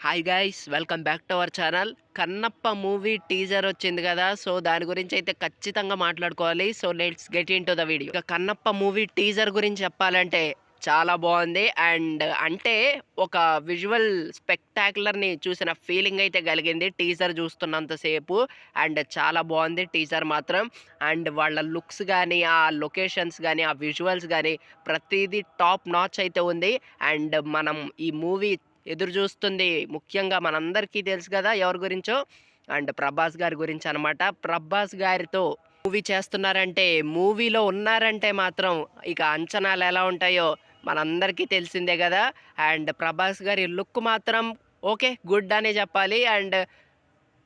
Hi guys, welcome back to our channel. Kannappa movie teaser వచ్చింది కదా, so దాని గురించి అయితే ఖచ్చితంగా మాట్లాడుకోవాలి. So let's get in to the video. ఇక కన్నప్ప మూవీ టీజర్ గురించి చెప్పాలంటే చాలా బాగుంది. అండ్ అంటే ఒక విజువల్ స్పెక్టాక్యులర్ని చూసిన ఫీలింగ్ అయితే కలిగింది టీజర్ చూస్తున్నంతసేపు. అండ్ చాలా బాగుంది టీజర్ మాత్రం. అండ్ వాళ్ళ లుక్స్ కానీ, ఆ లొకేషన్స్ కానీ, ఆ విజువల్స్ కానీ ప్రతిదీ టాప్ నాచ్ అయితే ఉంది. అండ్ మనం ఈ మూవీ ఎదురు చూస్తుంది ముఖ్యంగా మనందరికీ తెలుసు కదా ఎవరి గురించో. అండ్ ప్రభాస్ గారి గురించి అనమాట. ప్రభాస్ గారితో మూవీ చేస్తున్నారంటే, మూవీలో ఉన్నారంటే మాత్రం ఇక అంచనాలు ఎలా ఉంటాయో మనందరికీ తెలిసిందే కదా. అండ్ ప్రభాస్ గారి లుక్ మాత్రం ఓకే, గుడ్ అనే చెప్పాలి. అండ్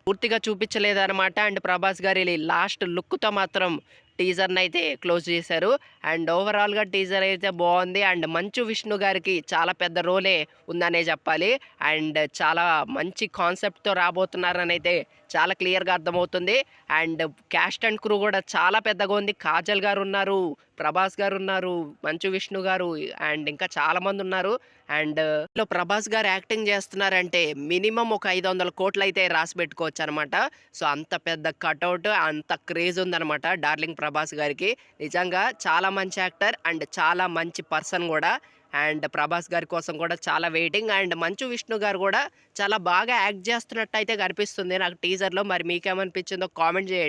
పూర్తిగా చూపించలేదనమాట. అండ్ ప్రభాస్ గారి లాస్ట్ లుక్తో మాత్రం టీజర్ని అయితే క్లోజ్ చేశారు. అండ్ ఓవరాల్గా టీజర్ అయితే బాగుంది. అండ్ మంచు విష్ణు గారికి చాలా పెద్ద రోలే ఉందనే చెప్పాలి. అండ్ చాలా మంచి కాన్సెప్ట్తో రాబోతున్నారని అయితే చాలా క్లియర్గా అర్థమవుతుంది. అండ్ క్యాస్ట్ అండ్ క్రూ కూడా చాలా పెద్దగా ఉంది. కాజల్ గారు ఉన్నారు, ప్రభాస్ గారు ఉన్నారు, మంచు విష్ణు గారు, అండ్ ఇంకా చాలామంది ఉన్నారు. అండ్ ప్రభాస్ గారు యాక్టింగ్ చేస్తున్నారంటే మినిమం ఒక 500 కోట్లు అయితే రాసి పెట్టుకోవచ్చు అనమాట. సో అంత పెద్ద కటౌట్, అంత క్రేజ్ ఉందనమాట డార్లింగ్ ప్రభాస్ గారికి. నిజంగా చాలా మంచి యాక్టర్ అండ్ చాలా మంచి పర్సన్ కూడా. అండ్ ప్రభాస్ గారి కోసం కూడా చాలా వెయిటింగ్. అండ్ మంచు విష్ణు గారు కూడా చాలా బాగా యాక్ట్ చేస్తున్నట్టు అయితే కనిపిస్తుంది నాకు టీజర్లో. మరి మీకేమనిపించిందో కామెంట్ చేయండి.